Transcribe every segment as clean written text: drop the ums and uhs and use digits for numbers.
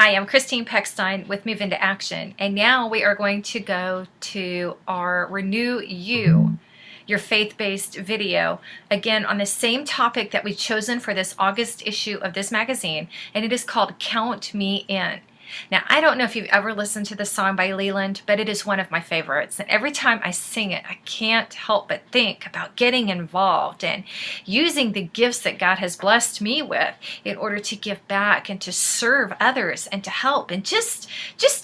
Hi, I'm Christine Peckstein with Move Into Action, and now we are going to go to our Renew You, your faith-based video, again on the same topic that we've chosen for this August issue of this magazine, and it is called Count Me In. Now, I don't know if you've ever listened to the song by Leland, but it is one of my favorites. And every time I sing it, I can't help but think about getting involved and using the gifts that God has blessed me with in order to give back and to serve others and to help and just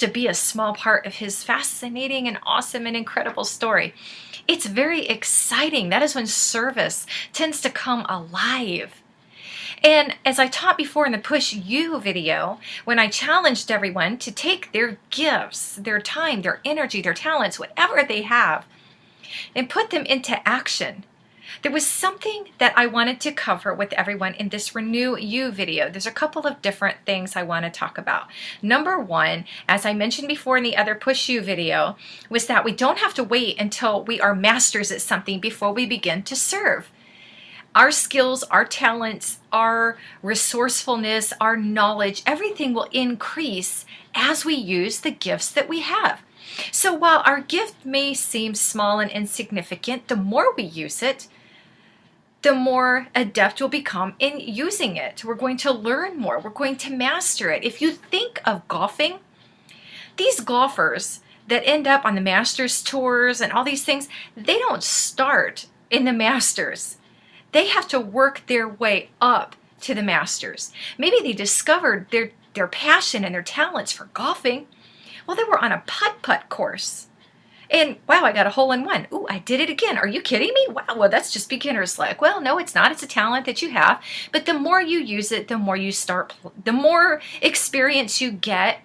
to be a small part of his fascinating and awesome and incredible story. It's very exciting. That is when service tends to come alive. And as I taught before in the Push You video, when I challenged everyone to take their gifts, their time, their energy, their talents, whatever they have, and put them into action, there was something that I wanted to cover with everyone in this Renew You video. There's a couple of different things I want to talk about. Number one, as I mentioned before in the other Push You video, was that we don't have to wait until we are masters at something before we begin to serve. Our skills, our talents, our resourcefulness, our knowledge, everything will increase as we use the gifts that we have. So while our gift may seem small and insignificant, the more we use it, the more adept we'll become in using it. We're going to learn more. We're going to master it. If you think of golfing, these golfers that end up on the Masters tours and all these things, they don't start in the Masters. They have to work their way up to the Masters. Maybe they discovered their passion and their talents for golfing. Well, they were on a putt-putt course. And wow, I got a hole in one. Ooh, I did it again. Are you kidding me? Wow, well, that's just beginner's luck. Well, no, it's not. It's a talent that you have. But the more you use it, the more you the more experience you get.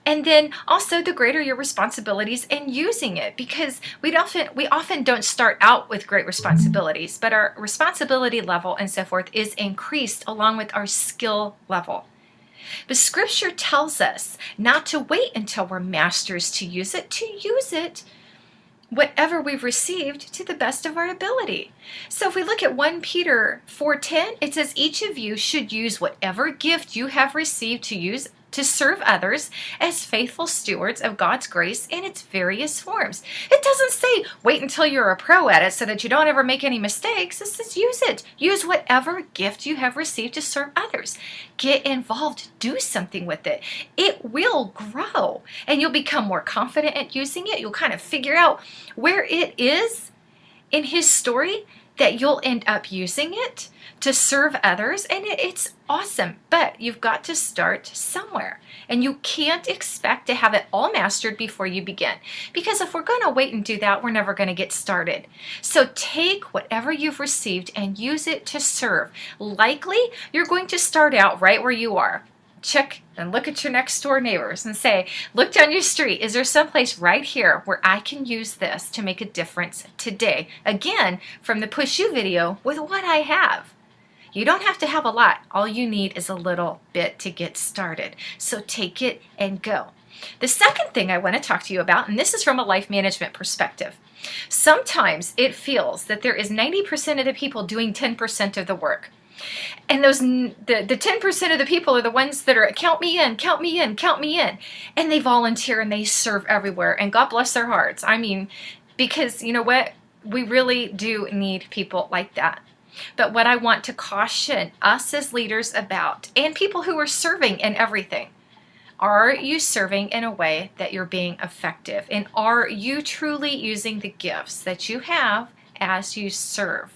And then also the greater your responsibilities in using it, because we often don't start out with great responsibilities, but our responsibility level and so forth is increased along with our skill level. But Scripture tells us not to wait until we're masters to use it, whatever we've received to the best of our ability. So if we look at 1 Peter 4:10, it says each of you should use whatever gift you have received to serve others as faithful stewards of God's grace in its various forms. It doesn't say wait until you're a pro at it so that you don't ever make any mistakes. It says use it. Use whatever gift you have received to serve others. Get involved. Do something with it. It will grow and you'll become more confident at using it. You'll kind of figure out where it is in his story that you'll end up using it to serve others, and it's awesome. But you've got to start somewhere, and you can't expect to have it all mastered before you begin, because if we're going to wait and do that, we're never going to get started. So take whatever you've received and use it to serve. Likely, you're going to start out right where you are. Check and look at your next door neighbors and say, look down your street. Is there someplace right here where I can use this to make a difference today? Again, from the Push You video, with what I have. You don't have to have a lot. All you need is a little bit to get started. So take it and go. The second thing I want to talk to you about, and this is from a life management perspective. Sometimes it feels that there is 90% of the people doing 10% of the work. And the 10% of the people are the ones that are count me in, count me in, count me in. And they volunteer and they serve everywhere. And God bless their hearts. I mean, because you know what? We really do need people like that. But what I want to caution us as leaders about, and people who are serving in everything, are you serving in a way that you're being effective? And are you truly using the gifts that you have as you serve?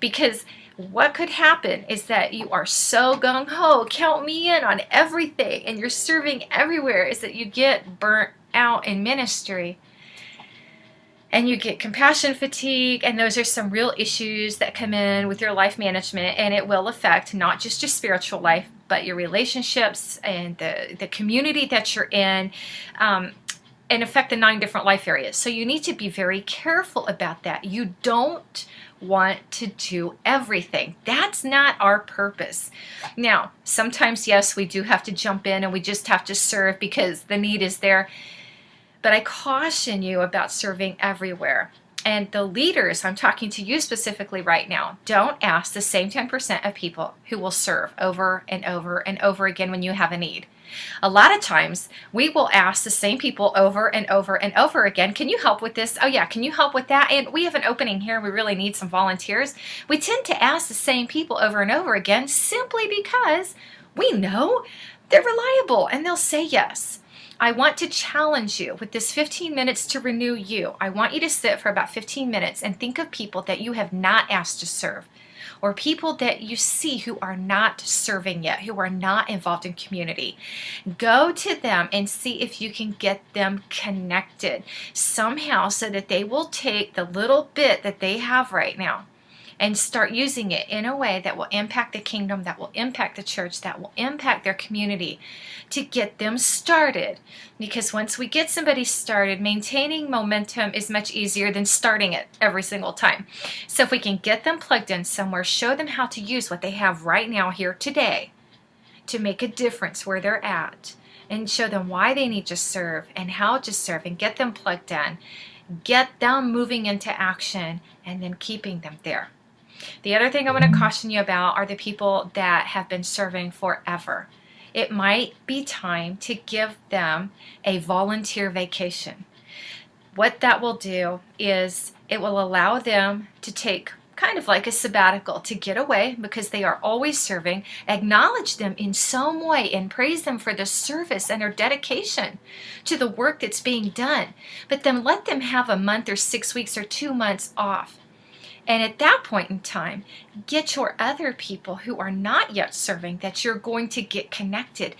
Because what could happen is that you are so gung-ho, count me in on everything, and you're serving everywhere, is that you get burnt out in ministry. And you get compassion fatigue, and those are some real issues that come in with your life management, and it will affect not just your spiritual life, but your relationships and the community that you're in, and affect the 9 different life areas. So you need to be very careful about that. You don't want to do everything. That's not our purpose. Now, sometimes, yes, we do have to jump in and we just have to serve because the need is there. But I caution you about serving everywhere. And the leaders, I'm talking to you specifically right now, don't ask the same 10% of people who will serve over and over and over again when you have a need. A lot of times we will ask the same people over and over and over again, can you help with this? Oh yeah, can you help with that? And we have an opening here. We really need some volunteers. We tend to ask the same people over and over again simply because we know they're reliable and they'll say yes. I want to challenge you with this 15 minutes to renew you. I want you to sit for about 15 minutes and think of people that you have not asked to serve, or people that you see who are not serving yet, who are not involved in community. Go to them and see if you can get them connected somehow so that they will take the little bit that they have right now and start using it in a way that will impact the kingdom, that will impact the church, that will impact their community, to get them started. Because once we get somebody started, maintaining momentum is much easier than starting it every single time. So if we can get them plugged in somewhere, show them how to use what they have right now here today to make a difference where they're at, and show them why they need to serve and how to serve, and get them plugged in, get them moving into action, and then keeping them there. The other thing I want to caution you about are the people that have been serving forever. It might be time to give them a volunteer vacation. What that will do is it will allow them to take kind of like a sabbatical, to get away because they are always serving. Acknowledge them in some way and praise them for the service and their dedication to the work that's being done. But then let them have a month or 6 weeks or 2 months off. And at that point in time, get your other people who are not yet serving, that you're going to get connected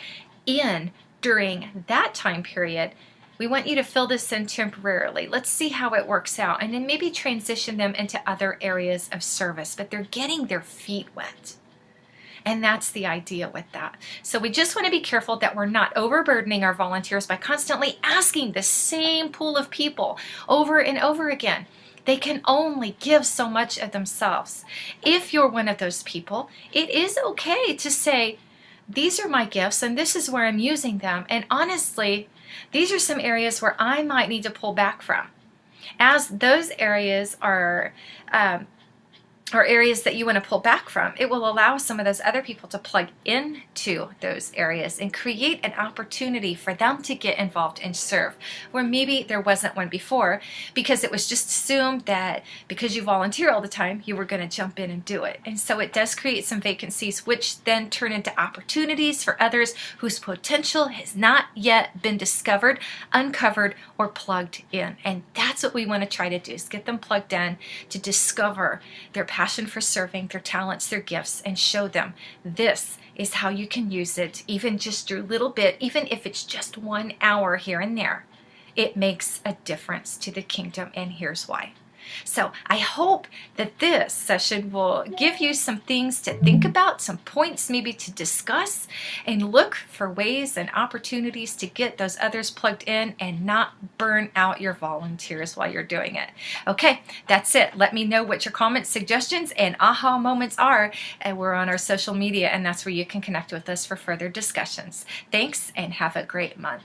in during that time period. We want you to fill this in temporarily. Let's see how it works out, and then maybe transition them into other areas of service, but they're getting their feet wet. And that's the idea with that. So we just want to be careful that we're not overburdening our volunteers by constantly asking the same pool of people over and over again. They can only give so much of themselves. If you're one of those people, it is okay to say, these are my gifts and this is where I'm using them. And honestly, these are some areas where I might need to pull back from. As those areas are areas that you want to pull back from, it will allow some of those other people to plug into those areas and create an opportunity for them to get involved and serve, where maybe there wasn't one before, because it was just assumed that because you volunteer all the time, you were going to jump in and do it. And so it does create some vacancies, which then turn into opportunities for others whose potential has not yet been discovered, uncovered, or plugged in. And that's what we want to try to do, is get them plugged in to discover their passion for serving, their talents, their gifts, and show them this is how you can use it, even just a little bit, even if it's just 1 hour here and there. It makes a difference to the kingdom, and here's why. So I hope that this session will give you some things to think about, some points maybe to discuss, and look for ways and opportunities to get those others plugged in and not burn out your volunteers while you're doing it. Okay, that's it. Let me know what your comments, suggestions, and aha moments are. And we're on our social media, and that's where you can connect with us for further discussions. Thanks, and have a great month.